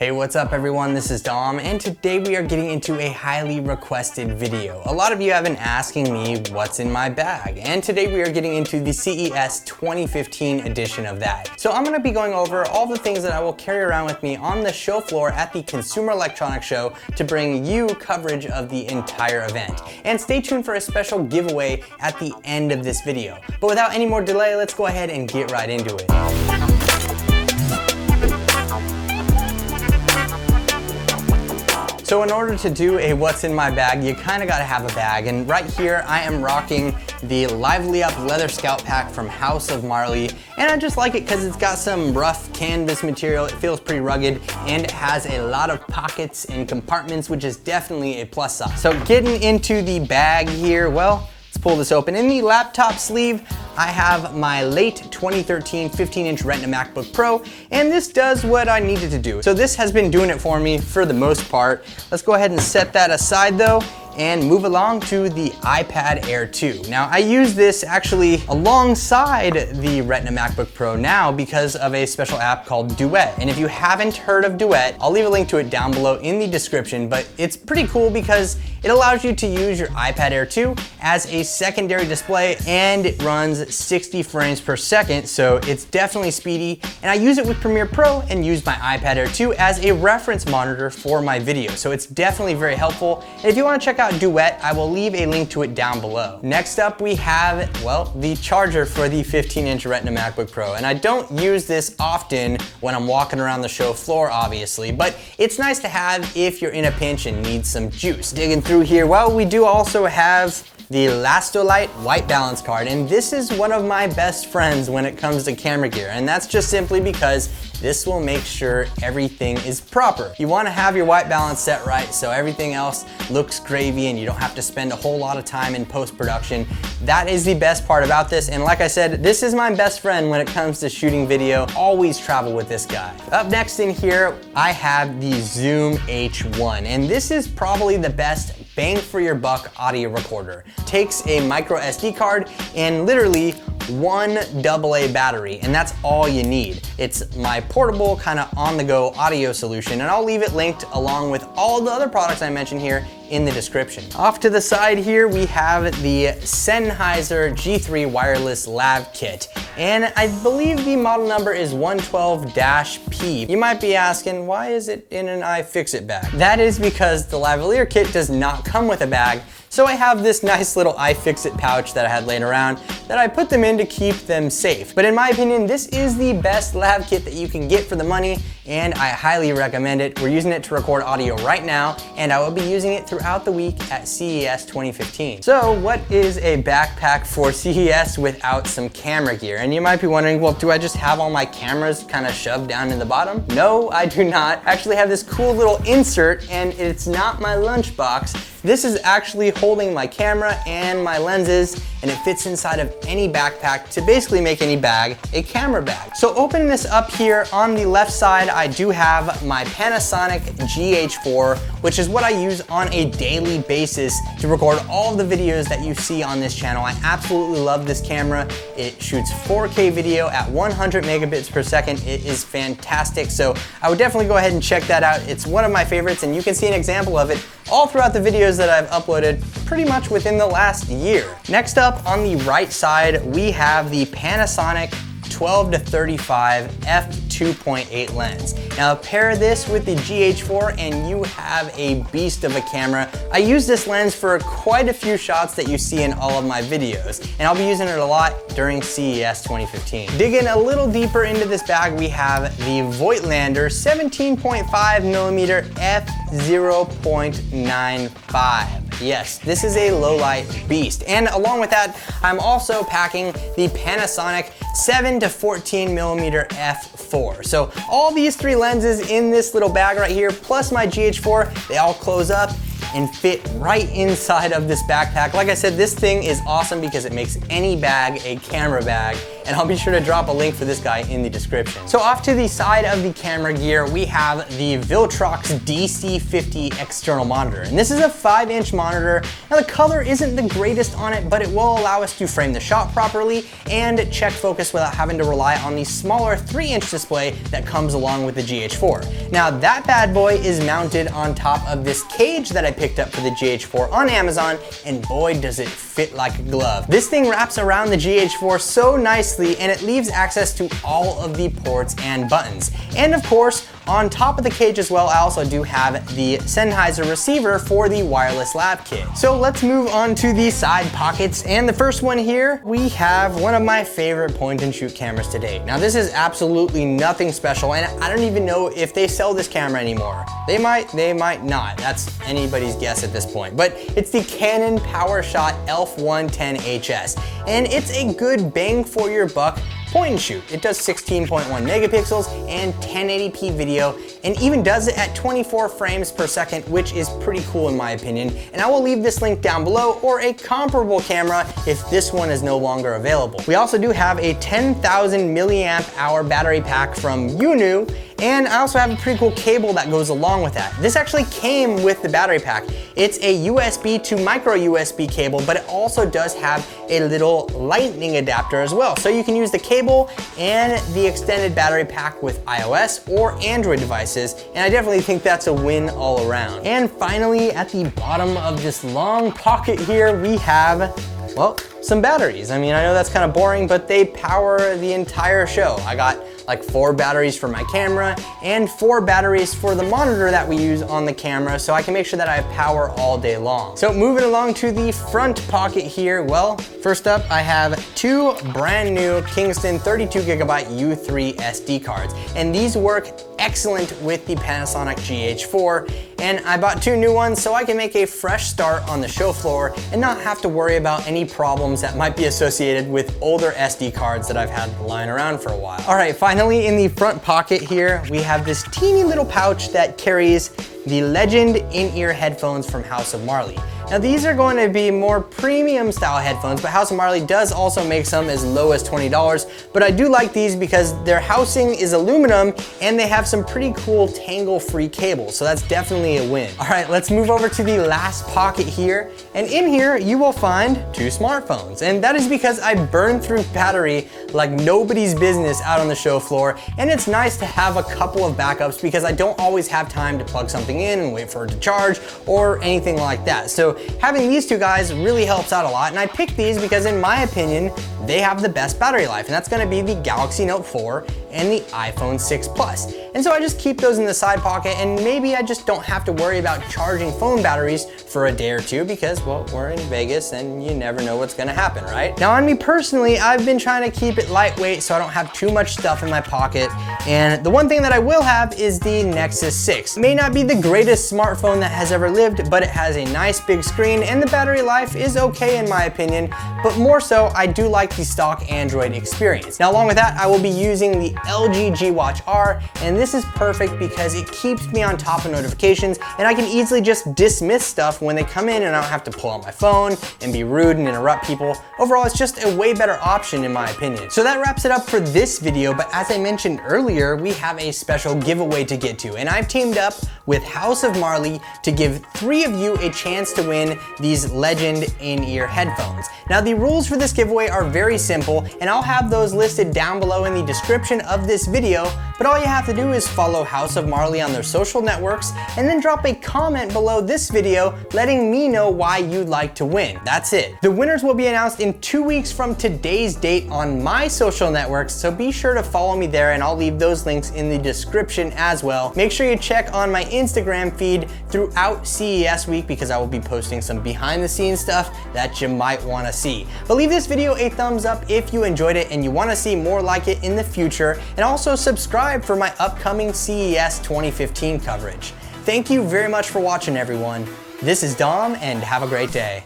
Hey, what's up everyone? This is Dom, and today we are getting into a highly requested video. A lot of you have been asking me what's in my bag, and today we are getting into the CES 2015 edition of that. So I'm gonna be going over all the things that I will carry around with me on the show floor at the Consumer Electronics Show to bring you coverage of the entire event. And stay tuned for a special giveaway at the end of this video. But without any more delay, let's go ahead and get right into it. So in order to do a what's in my bag, you kind of got to have a bag. And right here, I am rocking the Lively Up Leather Scout Pack from House of Marley. And I just like it because it's got some rough canvas material. It feels pretty rugged and it has a lot of pockets and compartments, which is definitely a plus side. So getting into the bag here, well, let's pull this open. In the laptop sleeve, I have my late 2013 15-inch Retina MacBook Pro, and this does what I needed to do. So this has been doing it for me for the most part. Let's go ahead and set that aside though, and move along to the iPad Air 2. Now I use this actually alongside the Retina MacBook Pro now because of a special app called Duet. And if you haven't heard of Duet, I'll leave a link to it down below in the description, but it's pretty cool because it allows you to use your iPad Air 2 as a secondary display, and it runs 60 frames per second, so it's definitely speedy. And I use it with Premiere Pro and use my iPad Air 2 as a reference monitor for my video, so it's definitely very helpful. And if you want to check out Duet, I will leave a link to it down below. Next up we have, well, the charger for the 15-inch Retina MacBook Pro. And I don't use this often when I'm walking around the show floor, obviously, but it's nice to have if you're in a pinch and need some juice. Digging through here, well, we do also have the Lastolite white balance card, and this is one of my best friends when it comes to camera gear, and that's just simply because this will make sure everything is proper. You want to have your white balance set right so everything else looks gravy and you don't have to spend a whole lot of time in post-production. That is the best part about this, and like I said, this is my best friend when it comes to shooting video. Always travel with this guy. Up next in here, I have the Zoom H1, and this is probably the best bang for your buck audio recorder. Takes a micro SD card and literally one AA battery, and that's all you need. It's my portable kind of on-the-go audio solution, and I'll leave it linked along with all the other products I mentioned here in the description. Off to the side here, we have the Sennheiser G3 Wireless Lav Kit, and I believe the model number is 112-P. You might be asking, why is it in an iFixit bag? That is because the lavalier kit does not come with a bag, so I have this nice little iFixit pouch that I had laying around that I put them in to keep them safe. But in my opinion, this is the best lav kit that you can get for the money, and I highly recommend it. We're using it to record audio right now, and I will be using it throughout the week at CES 2015. So what is a backpack for CES without some camera gear? And you might be wondering, well, do I just have all my cameras kind of shoved down in the bottom? No, I do not. I actually have this cool little insert, and it's not my lunchbox. This is actually holding my camera and my lenses, and it fits inside of any backpack to basically make any bag a camera bag. So opening this up here, on the left side, I do have my Panasonic GH4, which is what I use on a daily basis to record all of the videos that you see on this channel. I absolutely love this camera. It shoots 4K video at 100 megabits per second. It is fantastic, so I would definitely go ahead and check that out. It's one of my favorites, and you can see an example of it all throughout the videos that I've uploaded pretty much within the last year. Next up on the right side, we have the Panasonic 12-35 f2.8 lens. Now pair this with the GH4 and you have a beast of a camera. I use this lens for quite a few shots that you see in all of my videos, and I'll be using it a lot during CES 2015. Digging a little deeper into this bag, we have the Voigtlander 17.5mm f0.95. Yes, this is a low light beast. And along with that, I'm also packing the Panasonic 7-14mm f4. So all these three lenses in this little bag right here, plus my GH4, they all close up and fit right inside of this backpack. Like I said, this thing is awesome because it makes any bag a camera bag. and I'll be sure to drop a link for this guy in the description. So off to the side of the camera gear, we have the Viltrox DC-50 external monitor. And this is a 5-inch monitor. Now the color isn't the greatest on it, but it will allow us to frame the shot properly and check focus without having to rely on the smaller 3-inch display that comes along with the GH4. Now that bad boy is mounted on top of this cage that I picked up for the GH4 on Amazon, and boy does it fit like a glove. This thing wraps around the GH4 so nicely, and it leaves access to all of the ports and buttons. And of course, on top of the cage as well, I also do have the Sennheiser receiver for the wireless Lav Kit. So let's move on to the side pockets. And the first one here, we have one of my favorite point and shoot cameras to date. Now this is absolutely nothing special, and I don't even know if they sell this camera anymore. They might not. That's anybody's guess at this point. But it's the Canon PowerShot ELPH. And it's a good bang for your buck point and shoot. It does 16.1 megapixels and 1080p video, and even does it at 24 frames per second, which is pretty cool in my opinion. And I will leave this link down below, or a comparable camera if this one is no longer available. We also do have a 10,000 milliamp hour battery pack from Yunu, and I also have a pretty cool cable that goes along with that. This actually came with the battery pack. It's a USB to micro USB cable, but it also does have a little lightning adapter as well. So you can use the cable and the extended battery pack with iOS or Android devices, and I definitely think that's a win all around. And finally, at the bottom of this long pocket here, we have, well, some batteries. I mean, I know that's kind of boring, but they power the entire show. I got like 4 batteries for my camera and 4 batteries for the monitor that we use on the camera, so I can make sure that I have power all day long. So moving along to the front pocket here, well, first up I have 2 brand new Kingston 32GB U3 SD cards, and these work excellent with the Panasonic GH4, and I bought 2 new ones so I can make a fresh start on the show floor and not have to worry about any problems that might be associated with older SD cards that I've had lying around for a while. All right, finally in the front pocket here, we have this teeny little pouch that carries the Legend in-ear headphones from House of Marley. Now these are going to be more premium style headphones, but House of Marley does also make some as low as $20, but I do like these because their housing is aluminum and they have some pretty cool tangle-free cables, so that's definitely a win. All right, let's move over to the last pocket here, and in here you will find 2 smartphones, and that is because I burn through battery like nobody's business out on the show floor, and it's nice to have a couple of backups because I don't always have time to plug something in and wait for it to charge or anything like that. So having these 2 guys really helps out a lot, and I picked these because in my opinion, they have the best battery life, and that's gonna be the Galaxy Note 4 and the iPhone 6 Plus. And so I just keep those in the side pocket, and maybe I just don't have to worry about charging phone batteries for a day or 2 because, well, we're in Vegas and you never know what's gonna happen, right? Now on me personally, I've been trying to keep it lightweight so I don't have too much stuff in my pocket, and the one thing that I will have is the Nexus 6. It may not be the greatest smartphone that has ever lived, but it has a nice big screen and the battery life is okay in my opinion, but more so, I do like the stock Android experience. Now along with that, I will be using the LG G Watch R, and this is perfect because it keeps me on top of notifications, and I can easily just dismiss stuff when they come in and I don't have to pull out my phone and be rude and interrupt people. Overall, it's just a way better option in my opinion. So that wraps it up for this video, but as I mentioned earlier, we have a special giveaway to get to, and I've teamed up with House of Marley to give 3 of you a chance to win these Legend in-ear headphones. Now the rules for this giveaway are very simple, and I'll have those listed down below in the description of this video, but all you have to do is follow House of Marley on their social networks and then drop a comment below this video letting me know why you'd like to win. That's it. The winners will be announced in 2 weeks from today's date on my social networks, so be sure to follow me there, and I'll leave those links in the description as well. Make sure you check on my Instagram feed throughout CES week because I will be posting some behind the scenes stuff that you might want to see. But leave this video a thumbs up if you enjoyed it and you want to see more like it in the future, and also subscribe for my upcoming CES 2015 coverage. Thank you very much for watching, everyone. This is Dom, and have a great day.